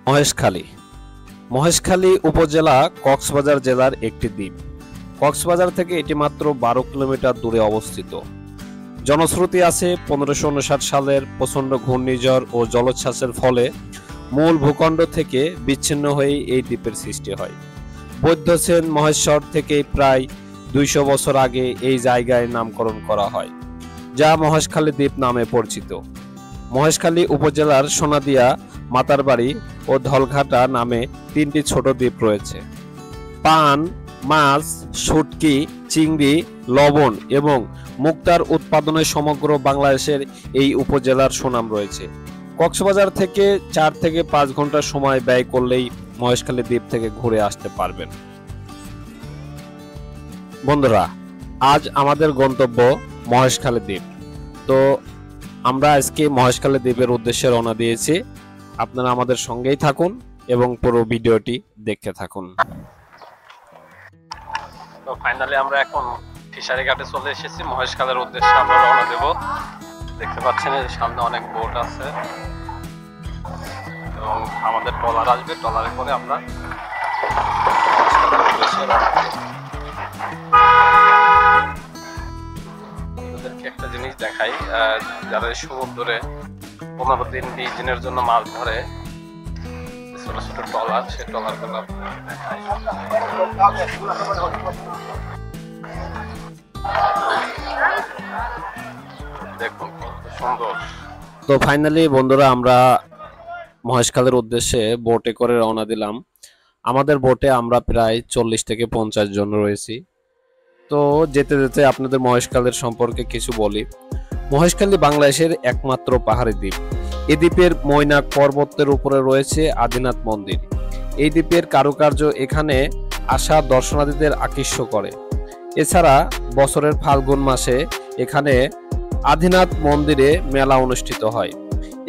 মহেশখালী মহেশখালী উপজেলা কক্সবাজার জেলার একটি দ্বীপ। কক্সবাজার থেকে এটি মাত্র 12 কিলোমিটার দূরে অবস্থিত। জনশ্রুতি আছে 1559 সালের প্রচণ্ড ঘূর্ণিঝড় ও জলোচ্ছ্বাসের ফলে মূল ভূখণ্ড থেকে বিচ্ছিন্ন হয়ে এই দ্বীপের সৃষ্টি হয়। বৌদ্ধসেন মহেশ্বর থেকে প্রায় 200 বছর আগে এই জায়গায় নামকরণ করা হয়, যা মহেশখালী দ্বীপ নামে পরিচিত। মহেশখালী উপজেলার সোনাদিয়া, মাতারবাড়ি ও ধলঘাটা নামে 3টি ছোট দ্বীপ রয়েছে। পান, মাছ, শুটকি, চিংড়ি, লবণ এবং মুক্তার উৎপাদনে সমগ্র বাংলাদেশের এই উপজেলার সুনাম রয়েছে। কক্সবাজার থেকে 4 থেকে 5 ঘন্টা সময় ব্যয় করলেই মহেশখালী দ্বীপ থেকে ঘুরে আসতে পারবেন। বন্ধুরা, আজ আমাদের গন্তব্য মহেশখালী দ্বীপ। তো আমরা আজকে মহেশখালী দ্বীপের উদ্দেশ্যে রওনা দিয়েছি। আপনারা আমাদের সঙ্গেই থাকুন এবং পুরো ভিডিওটি দেখতে থাকুন। তো ফাইনালি আমরা এখন ফিশারি ঘাটে চলে এসেছি। মহেশখালীর উদ্দেশ্যে আমরা রওনা দেব। দেখতে পাচ্ছেন এই সামনে অনেক বোট আছে এবং আমাদের ট্রলার আসবে। ট্রলারে করে আমরা মহেশখালীর উদ্দেশ্যে রওনা দেব। আপনাদেরকে একটা জিনিস দেখাই, যারা সমুদ্রে 15 দিন 20 দিনের জন্য মাছ ধরে, ছোট ছোট ট্রলার, সেই ট্রলার গুলো দেখাই। দেখুন কত সুন্দর। তো ফাইনালি বন্ধুরা, আমরা মহেশখালীর উদ্দেশ্যে বোটে করে রওনা দিলাম। আমাদের বোটে আমরা প্রায় 40 থেকে 50 জন রয়েছি। তো যেতে যেতে আপনাদের মহেশখালীর সম্পর্কে কিছু বলি। মহেশখালী বাংলাদেশের একমাত্র পাহাড়ি দ্বীপ। এই দ্বীপের মৈনাক পর্বতের উপরে রয়েছে আদিনাথ মন্দির। এই দ্বীপের কারুকার্য এখানে আসা দর্শনার্থীদের আকৃষ্ট করে। এছাড়া বছরের ফাল্গুন মাসে এখানে আদিনাথ মন্দিরে মেলা অনুষ্ঠিত হয়।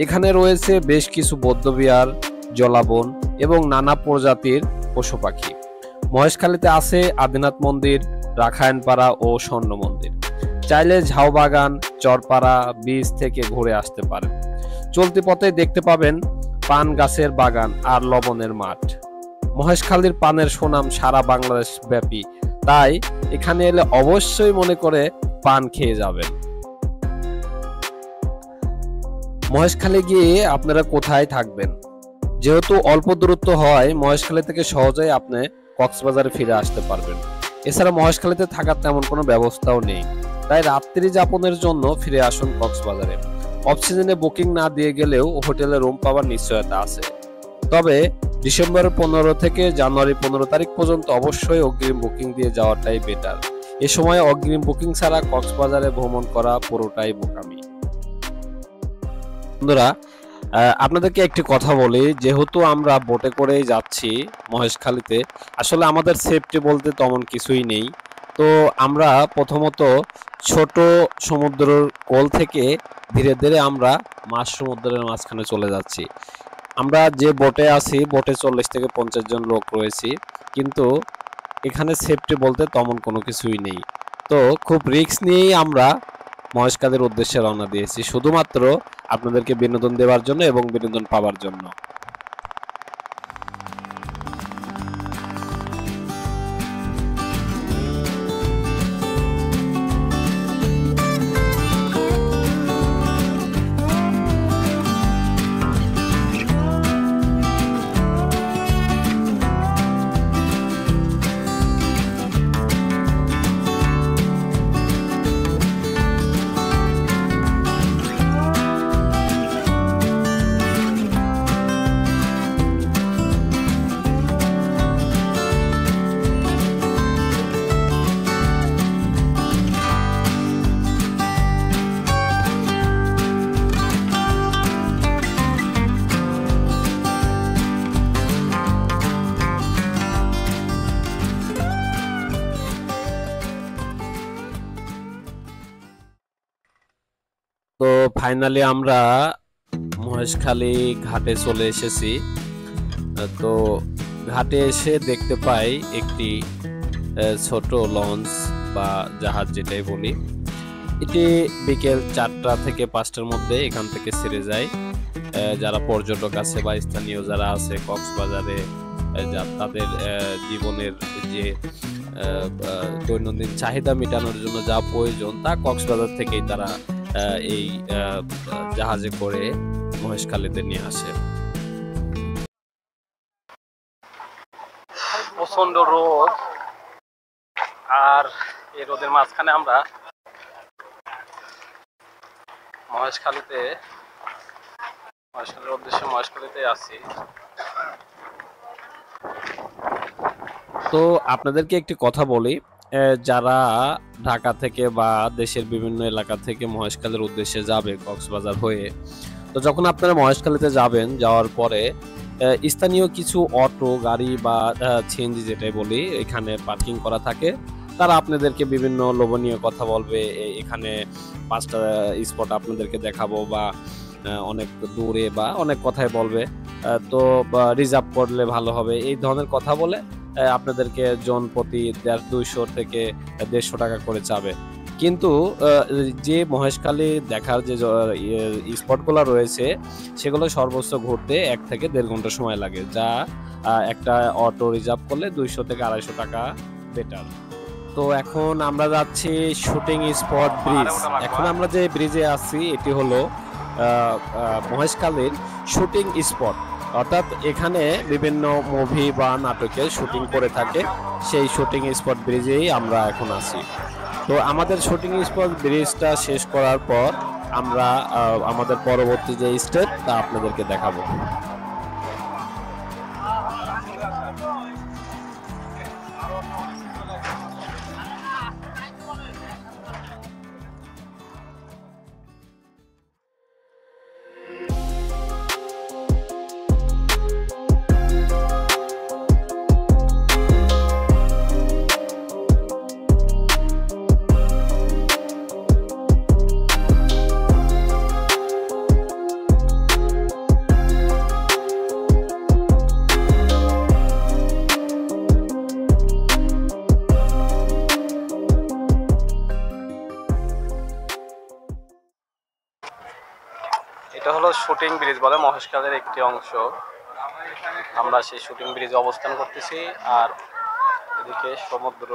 এখানে রয়েছে বেশ কিছু বৌদ্ধবিহার, জলাবন এবং নানা প্রজাতির পশু পাখি। মহেশখালীতে আছে আদিনাথ মন্দির, রাখায়নপাড়া ও স্বর্ণ মন্দির। চাইলে ঝাউবাগান, চরপাড়া বীচ থেকে ঘুরে আসতে পারেন। চলতি পথে দেখতে পাবেন পান গাছের বাগান আর লবণের মাঠ। মহেশখালীর পানের সুনাম সারা বাংলাদেশ ব্যাপী, তাই এখানে এলে অবশ্যই মনে করে পান খেয়ে যাবেন। মহেশখালী গিয়ে আপনারা কোথায় থাকবেন? যেহেতু অল্প দূরত্ব হয়, মহেশখালী থেকে সহজেই আপনি কক্সবাজারে ফিরে আসতে পারবেন। এছাড়া মহেশখালীতে থাকার তেমন কোনো ব্যবস্থাও নেই, তাই রাত্রি যাপনের জন্য ফিরে আসুন কক্সবাজারে। অফ সিজনে বুকিং না দিয়ে গেলেও হোটেলে রুম পাওয়ার নিশ্চয়তা আছে। তবে ডিসেম্বর 15 থেকে জানুয়ারি 15 তারিখ পর্যন্ত অবশ্যই অগ্রিম বুকিং দিয়ে যাওয়াটাই বেটার। এ সময় অগ্রিম বুকিং ছাড়া কক্সবাজারে ভ্রমণ করা পুরোটাই বোকামি। বন্ধুরা, আপনাদেরকে একটি কথা বলি, যেহেতু আমরা বোটে করেই যাচ্ছি মহেশখালীতে, আসলে আমাদের সেফটি বলতে তেমন কিছুই নেই। তো আমরা প্রথমত ছোট সমুদ্রের কোল থেকে ধীরে ধীরে আমরা মাঝ সমুদ্রের মাঝখানে চলে যাচ্ছি। আমরা যে বোটে আছি, বোটে 40 থেকে 50 জন লোক রয়েছি, কিন্তু এখানে সেফটি বলতে তেমন কোনো কিছুই নেই। তো খুব রিস্ক নিয়েই আমরা মহেশখালীর উদ্দেশ্যে রওনা দিয়েছি, শুধুমাত্র আপনাদেরকে বিনোদন দেওয়ার জন্য এবং বিনোদন পাওয়ার জন্য। তো ফাইনালি আমরা মহেশখালী ঘাটে চলে এসেছি। তো ঘাটে এসে দেখতে পাই একটি ছোট লঞ্চ বা জাহাজ যেটাই বলি, এটি বিকেল 4টা থেকে 5টার মধ্যে এখান থেকে ছেড়ে যায় যারা পর্যটক আছে বা স্থানীয় যারা আছে কক্সবাজারে তাদের জীবনের যে দৈনন্দিন চাহিদা মেটানোর জন্য যা প্রয়োজন তা কক্সবাজার থেকেই তারা এই জাহাজে করে মহেশখালীতে নিয়ে আসে। প্রচন্ড রোদ, আর এই রোদের মাঝখানে আমরা মহেশখালীর উদ্দেশ্যে মহেশখালীতে আছি। তো আপনাদেরকে একটি কথা বলি, যারা ঢাকা থেকে বা দেশের বিভিন্ন এলাকা থেকে মহেশখালীর উদ্দেশ্যে যাবে কক্সবাজার হয়ে, তো যখন আপনারা মহেশখালীতে যাবেন, যাওয়ার পরে স্থানীয় কিছু অটো গাড়ি বা সিএনজি যেটাই বলি এখানে পার্কিং করা থাকে। তারা আপনাদেরকে বিভিন্ন লোভনীয় কথা বলবে, এখানে 5টা স্পট আপনাদেরকে দেখাবো বা অনেক দূরে বা অনেক কথাই বলবে, তো রিজার্ভ করলে ভালো হবে, এই ধরনের কথা বলে আপনাদেরকে জন প্রতি 200 থেকে 150 টাকা করে চাবে। কিন্তু যে মহেশখালী দেখার যে স্পটগুলো রয়েছে সেগুলো সর্বোচ্চ ঘুরতে 1 থেকে 1.5 ঘন্টা সময় লাগে, যা একটা অটো রিজার্ভ করলে 200 থেকে 250 টাকা বেটার। তো এখন আমরা যাচ্ছি শুটিং স্পট ব্রিজ। এখন আমরা যে ব্রিজে আছি এটি হলো মহেশখালীর শুটিং স্পট, অর্থাৎ এখানে বিভিন্ন মুভি বা নাটকের শুটিং করে থাকে, সেই শুটিং স্পট ব্রিজেই আমরা এখন আছি। তো আমাদের শুটিং স্পট ব্রিজটা শেষ করার পর আমরা আমাদের পরবর্তী যে স্টেপ তা আপনাদেরকে দেখাবো। এটা হলো শুটিং ব্রিজ বলে মহেশখালীর একটি অংশ। আমরা সেই শুটিং ব্রিজে অবস্থান করতেছি, আর এদিকে সমুদ্র।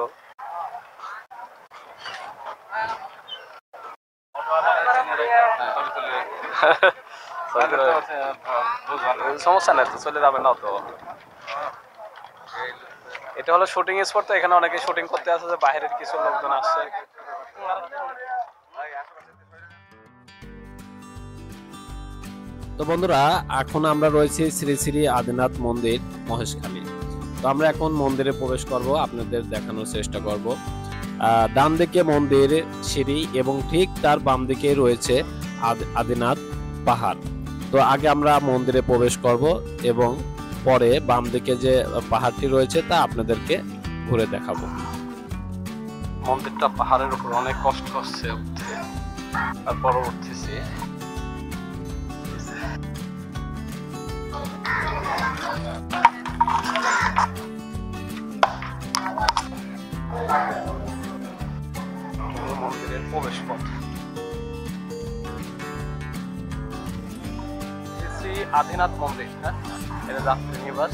সমস্যা নেই তো, চলে যাবে না তো। এটা হলো শুটিং স্পট, তো এখানে অনেকে শুটিং করতে আসে, যে বাইরের কিছু লোকজন আসছে। তো বন্ধুরা, এখন আমরা রয়েছি শ্রী শ্রী আদিনাথ মন্দির মহেশখালী। তো আমরা এখন মন্দিরে প্রবেশ করব, আপনাদের দেখানোর চেষ্টা করব। ডান দিকে মন্দির সিঁড়ি এবং ঠিক তার বাম দিকে রয়েছে আদিনাথ পাহাড়। তো আগে আমরা মন্দিরে প্রবেশ করব এবং পরে বাম দিকে যে পাহাড়টি রয়েছে তা আপনাদেরকে ঘুরে দেখাবো। মন্দিরটা পাহাড়ের উপর, অনেক কষ্ট হচ্ছে উঠতে, তারপর উঠতেছি। মন্দিরের প্রবেশ পথ, শ্রী আদিনাথ মন্দির। হ্যাঁ, এটা যাত্রী নিবাস।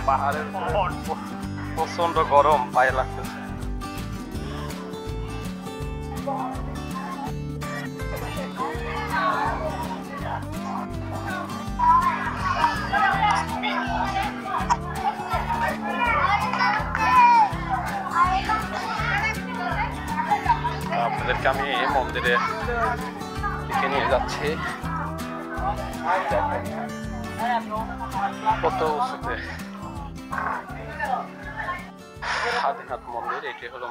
পাহাড়ের প্রচন্ড গরম, পায়ে লাগতেছে। আপনাদেরকে আমি মন্দিরে দিকে নিয়ে যাচ্ছি। কত উঁচুতে আদিনাথ মন্দির। এটি হলো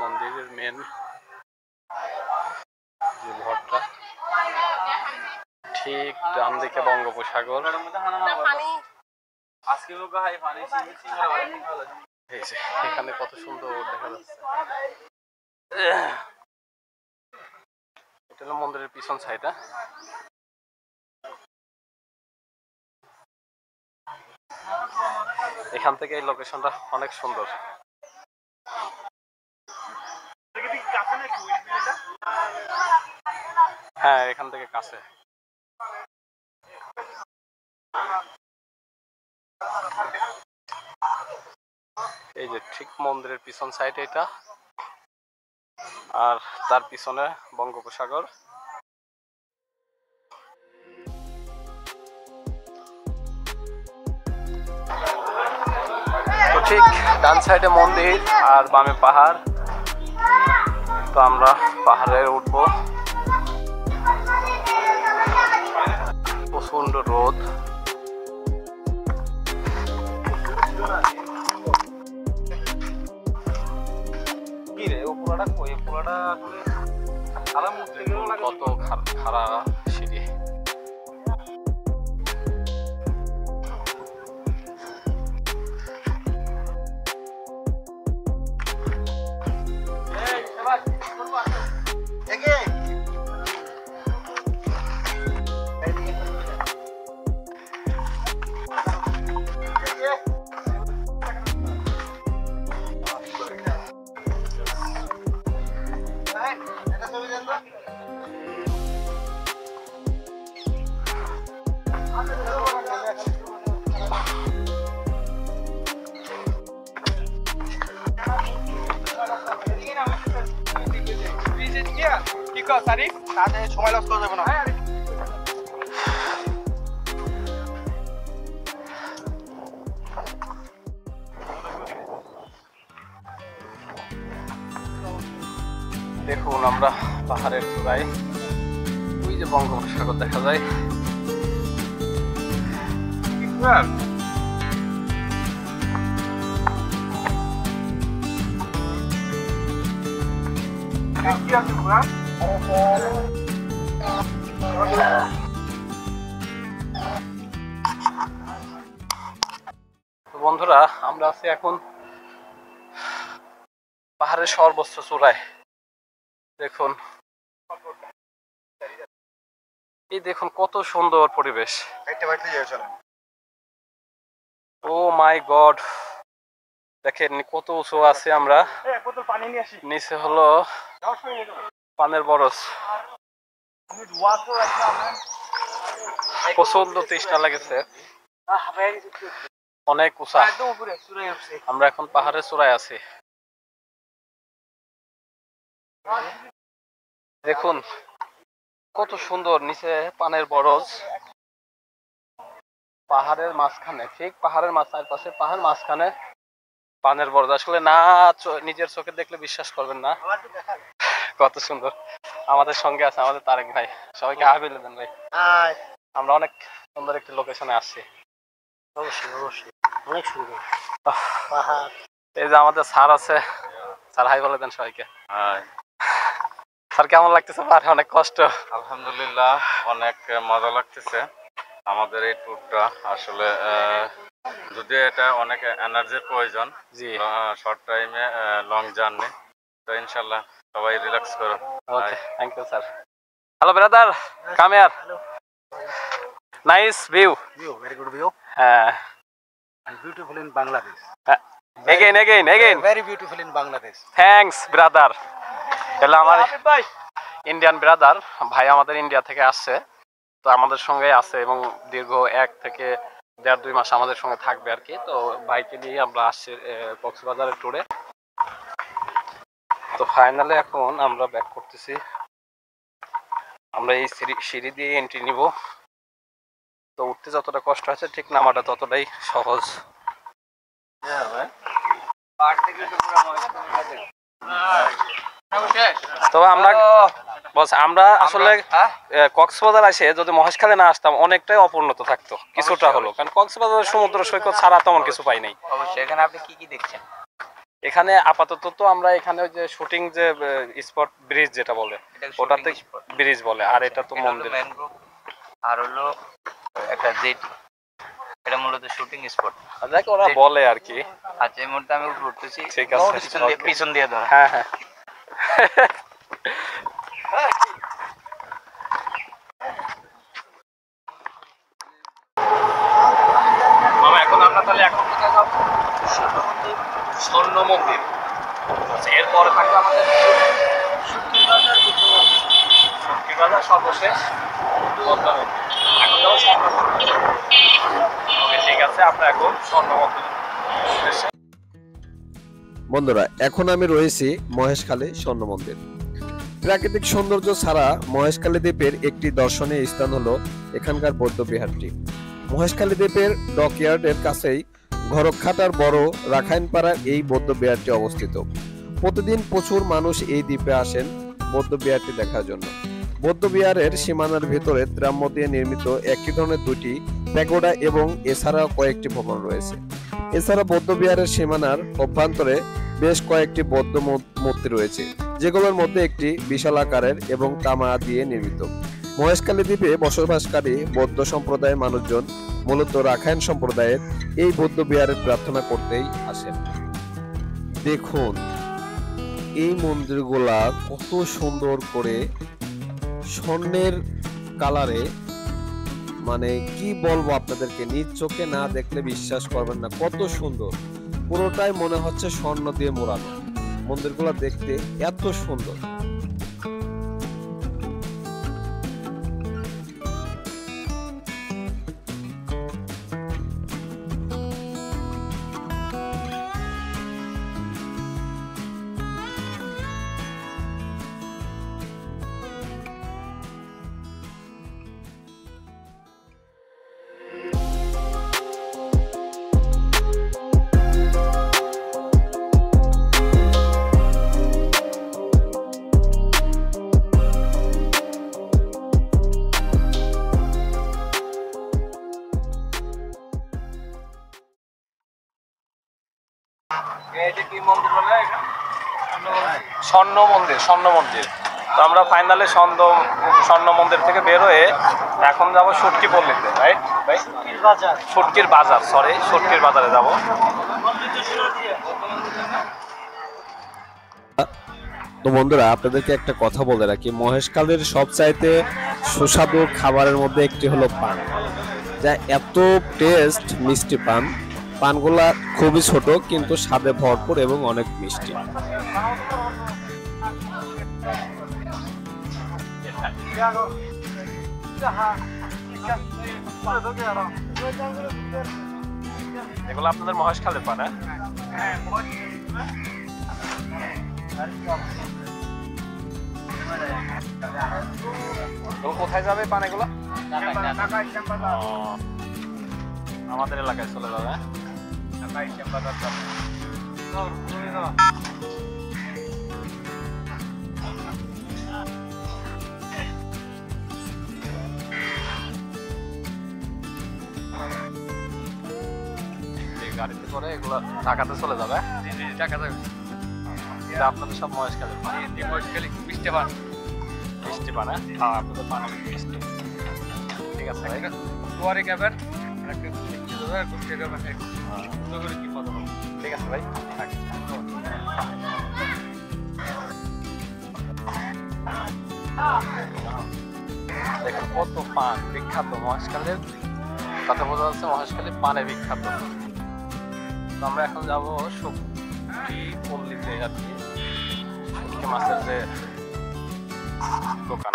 মন্দিরের মেন যে ঘরটা। ঠিক ডান দিকে বঙ্গোপসাগর। এখানে কত সুন্দর দেখা যাচ্ছে। এটা হলো মন্দিরের পিছন সাইডটা। এখান থেকে এই লোকেশনটা অনেক সুন্দর। হ্যাঁ এখান থেকে কাছে। এই যে ঠিক মন্দিরের পিছন সাইড এটা, আর তার পিছনে বঙ্গোপসাগর। তো ঠিক ডান সাইডে মন্দির আর বামে পাহাড়। তো আমরা পাহাড়ে উঠবো, প্রচন্ড রোদ। কত খাড়া সিঁড়ি। সময় লস করা যাবে না। দেখুন আমরা পাহাড়ের চূড়ায়, ওই যে বঙ্গোপসাগর দেখা যায়। বন্ধুরা আমরা আছি এখন পাহাড়ের সর্বোচ্চ চূড়ায়। দেখুন, এই দেখুন কত সুন্দর পরিবেশ। ও মাই গড, দেখেন কত উঁচু আছে আমরা। নিচে হলো পানের বরজ। প্রচন্ড তৃষ্ণা লেগেছে, অনেক উঁচা। আমরা এখন পাহাড়ের চূড়ায় আছি। দেখুন কত সুন্দর, নিচে পানের বরজ, পাহাড়ের মাঝখানে, ঠিক পাহাড়ের চারপাশে পাহাড়, মাঝখানে পানের বরজ। আসলে না নিজের চোখে দেখলে বিশ্বাস করবেন না কত সুন্দর। আমাদের সঙ্গে আছে আমাদের তারেক ভাই। সবাইকে হাবিল দেন ভাই। আমরা অনেক সুন্দর একটি লোকেশনে আসছি। অবশ্যই অবশ্যই অনেক সুন্দর পাহাড়। এই যে আমাদের স্যার আছে, স্যার হাই বলে দেন সবাইকে। স্যার কেমন লাগতেছে? পাহাড়ে অনেক কষ্ট। আলহামদুলিল্লাহ অনেক মজা লাগতেছে। আমাদের এই ট্যুরটা আসলে যদি এটা অনেক এনার্জির প্রয়োজন, জি শর্ট টাইমে লং জার্নি, তো ইনশাল্লাহ সবাই রিল্যাক্স করো। Okay thank you sir. Hello brother, come here. Nice view, very good view হ্যাঁ, and beautiful in Bangladesh. Again. Very beautiful in Bangladesh. Thanks brother. তাহলে আমার ইন্ডিয়ান ব্রাদার ভাই আমাদের ইন্ডিয়া থেকে আসছে, তো আমাদের সঙ্গে আছে এবং দীর্ঘ 1 থেকে 1.5-2 মাস আমাদের সঙ্গে থাকবে আর কি। তো বাইকে নিয়ে আমরা আসছি কক্সবাজারের ট্যুরে। তো ফাইনালি এখন আমরা ব্যাক করতেছি। আমরা এই সিঁড়ি দিয়ে এন্ট্রি নিব। তো উঠতে যতটা কষ্ট আছে ঠিক নামাটা ততটাই সহজ। তো আমরা আসলে কক্সবাজার এসে যদি মহেশখালী না আসতাম অনেকটাই অপূর্ণত থাকতো, কিছুটা হলো। কারণ কক্সবাজারের সমুদ্র সৈকত ছাড়া তেমন কিছু পাই নাই। অবশ্যই। এখানে আপনি কি কি দেখছেন? এখানে আপাতত তো আমরা এখানে ওই যে শুটিং যে স্পট ব্রিজ যেটা বলে ওটাতে ব্রিজ বলে, আর এটা তো মন্দির। আর হলো একটা জেট, এটা মূলত শুটিং স্পট দেখ ওরা বলে আর কি। আচ্ছা এই মুহূর্তে আমি উপরে উঠতেছি। ঠিক আছে, পিছন দিয়ে ধরো। হ্যাঁ হ্যাঁ। এখন আমরা তাহলে এখন কোথায় যাব? স্বর্ণ মন্দির। এরপরে থাকবে আমাদের শুটকির বাজার সর্বশেষ পদ্মা নদী। এখন যাবো স্বর্ণ মন্দির। ওকে, ঠিক আছে, আমরা এখন স্বর্ণ মন্দির উদ্দেশ্যে। বন্ধুরা, এখন আমি রয়েছি মহেশখালী স্বর্ণ মন্দির। প্রাকৃতিক সৌন্দর্য ছাড়া মহেশখালী দ্বীপের একটি দর্শনীয় স্থান হলো এখানকার বৌদ্ধ বিহারটি। মহেশখালী দ্বীপের ডকইয়ার্ডের কাছেই ঘরকখাটার বড় রাখাইনপাড়ার এই বৌদ্ধ বিহারটি অবস্থিত। প্রতিদিন প্রচুর মানুষ এই দ্বীপে আসেন বৌদ্ধ বিহারটি দেখার জন্য। বৌদ্ধ বিহারের সীমানার ভেতরে ত্রাম্য দিয়ে নির্মিত একই ধরনের দুটি প্যাগোডা এবং এছাড়াও কয়েকটি ভবন রয়েছে। এছাড়া বৌদ্ধ বিহারের সীমানার অভ্যন্তরে বেশ কয়েকটি বৌদ্ধ মূর্তি রয়েছে, যেগুলোর মধ্যে একটি বিশাল আকারের এবং তামা দিয়ে নির্মিত। মহেশখালী দ্বীপে বসবাসকারী বৌদ্ধ সম্প্রদায়ের মানুষজন মূলত রাখাইন সম্প্রদায়ের এই বৌদ্ধ বিহারে প্রার্থনা করতেই আসেন। দেখুন এই মন্দিরগুলা কত সুন্দর করে স্বর্ণের কালারে, মানে কি বলবো আপনাদেরকে, নিজ চোখে না দেখলে বিশ্বাস করবেন না, কত সুন্দর। পুরোটাই মনে হচ্ছে স্বর্ণ দিয়ে মোড়ানো। মন্দিরগুলো দেখতে এত সুন্দর। স্বর্ণ মন্দির, স্বর্ণ মন্দির। তো আমরা ফাইনালি স্বর্ণ মন্দির থেকে বের হয়ে এখন যাব শুটকি পল্লীতে, রাইট ভাই? শুটকির বাজার, সরি, শুটকির বাজারে যাব। তো বন্ধুরা, আপনাদেরকে একটা কথা বলে রাখি, মহেশখালীর সবচাইতে সুস্বাদু খাবারের মধ্যে একটি হলো পান, যা এত টেস্ট, মিষ্টি পান। পানগুলা খুবই ছোট কিন্তু স্বাদে ভরপুর এবং অনেক মিষ্টি। এগুলো আপনাদের মহেশখালীর পান? কোথায় যাবে পান এগুলো? আমাদের এলাকায় চলে যাবে। গাড়িতে করে এগুলো ঢাকাতে চলে যাবে। ঢাকাতে আপনাদের সব মহেশখালী মহেশখালী মিষ্টি পান, মিষ্টি পান। হ্যাঁ, আপনাদের পান মিষ্টি। ঠিক আছে, দুয়ারে খাবেন, ঠিক আছে ভাই। দেখুন কত পান বিখ্যাত মহেশখালীর, কথা বোঝা যাচ্ছে মহেশখালী পানে বিখ্যাত। আমরা এখন যাবো শুটকি পল্লীতে, আর কি শুটকি মাছের যে দোকান।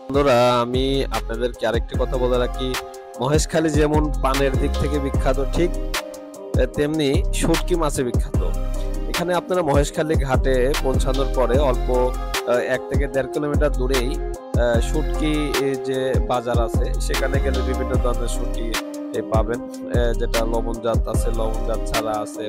বন্ধুরা, আমি আপনাদেরকে আরেকটি কথা বলে রাখি, মহেশখালী যেমন পানের দিক থেকে বিখ্যাত, ঠিক তেমনি শুটকি মাছে বিখ্যাত। এখানে আপনারা মহেশখালী ঘাটে পৌঁছানোর পরে অল্প 1 থেকে 1.5 কিলোমিটার দূরেই শুটকি যে বাজার আছে, সেখানে গেলে বিভিন্ন ধরনের শুটকি পাবেন, যেটা লবণজাত আছে, লবণজাত ছাড়া আছে,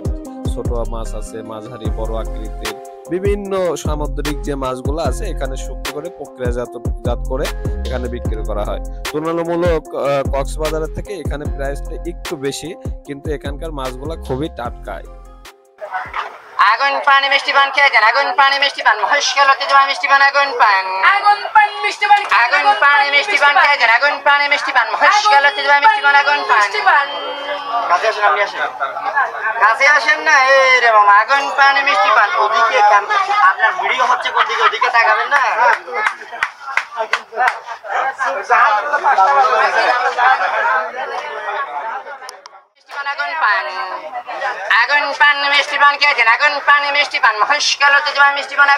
ছোট মাছ আছে, মাঝারি বড় আকৃতির বিভিন্ন সামুদ্রিক যে মাছগুলো আছে এখানে শুকনো করে প্রক্রিয়াজাত করে এখানে বিক্রি করা হয়। তুলনামূলক কক্সবাজারের থেকে এখানে প্রাইসটা একটু বেশি, কিন্তু এখানকার মাছগুলো খুবই টাটকা। আগুন পানি মিষ্টি পান খেয়েছেন? আগুন পানি মিষ্টি পান মহেশখালীতে যাওয়া মিষ্টি পান, আগুন পান, আগুন পান মিষ্টি পান, আগুন পানি মিষ্টি পান খেয়েছেন? আগুন পানি মিষ্টি পান মহেশখালীতে যাওয়া মিষ্টি পান, আগুন পান। কাছে আসেন, আপনি আসেন, কাছে আসেন না। এই রে মামা, আগুন পানি মিষ্টি পান। ওদিকে আপনার ভিডিও হচ্ছে, কোন দিকে? ওদিকে তাকাবেন না। মিষ্টি পান আগুন পান মিষ্টি পান খেয়েছেন আগুন পান মিষ্টি পান মহেশখাল ঐতিহ্যবাহী মিষ্টি পান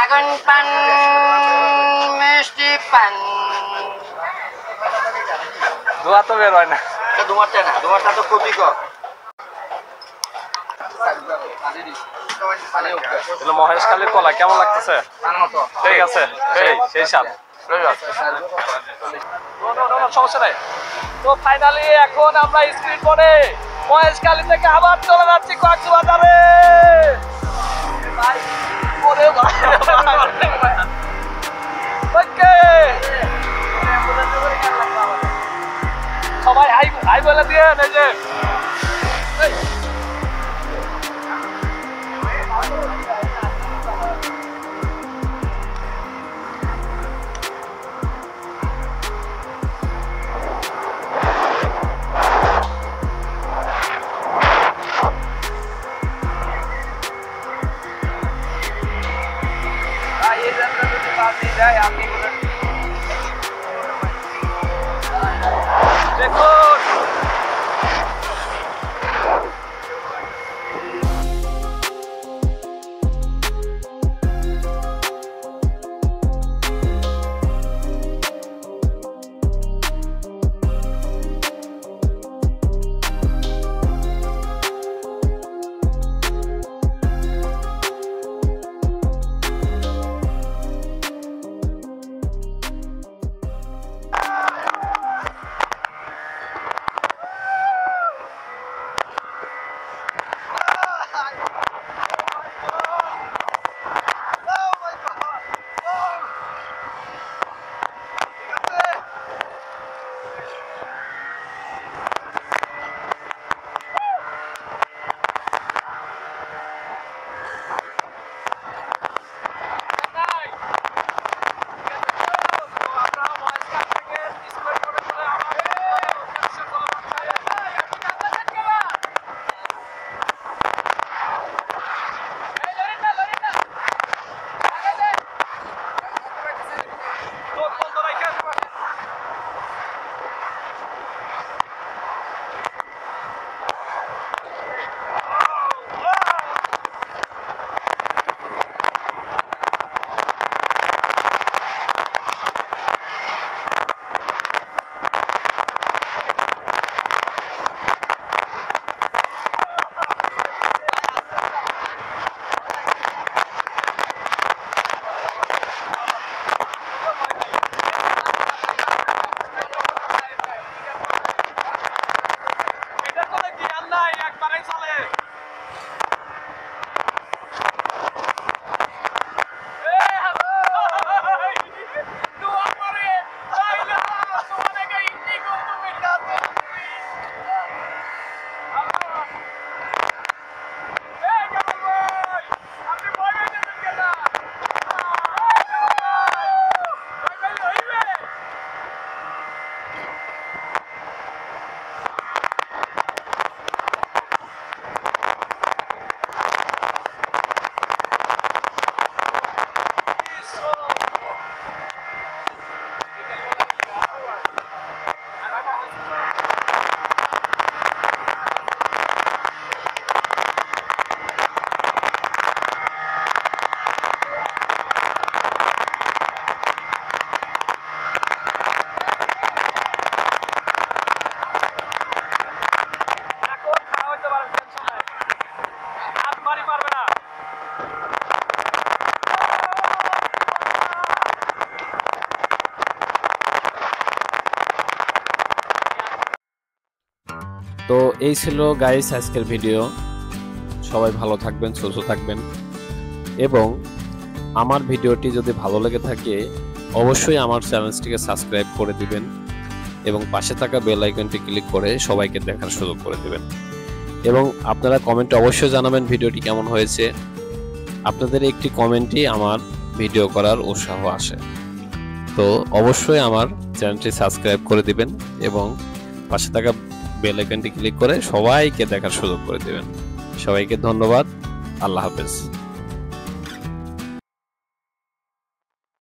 আগুন পান মিষ্টি পান দোয়া তো বের হয় না দুমারটা তো খুবই কম মহেশখালীর কলা কেমন লাগতেছে ঠিক আছে সেই স্বাদ সমস্যা নাই তো ফাইনালি এখন আমরা স্পিড করে মহেশখালী থেকে আবার চলে যাচ্ছি কক্সবাজারে সবাই হাই বলে দিয়ে এই যে দেখুন তো এই ছিল গাইস আজকের ভিডিও। সবাই ভালো থাকবেন, সুস্থ থাকবেন, এবং আমার ভিডিওটি যদি ভালো লেগে থাকে অবশ্যই আমার চ্যানেলটিকে সাবস্ক্রাইব করে দিবেন এবং পাশে থাকা বেল আইকনটি ক্লিক করে সবাইকে দেখার সুযোগ করে দিবেন। এবং আপনারা কমেন্টে অবশ্যই জানাবেন ভিডিওটি কেমন হয়েছে। আপনাদের একটি কমেন্টই আমার ভিডিও করার উৎসাহ আসে। তো অবশ্যই আমার চ্যানেলটি সাবস্ক্রাইব করে দিবেন এবং পাশে থাকা বেল আইকনটি ক্লিক করে সবাইকে দেখার সুযোগ করে দিবেন। সবাইকে ধন্যবাদ। আল্লাহ হাফেজ।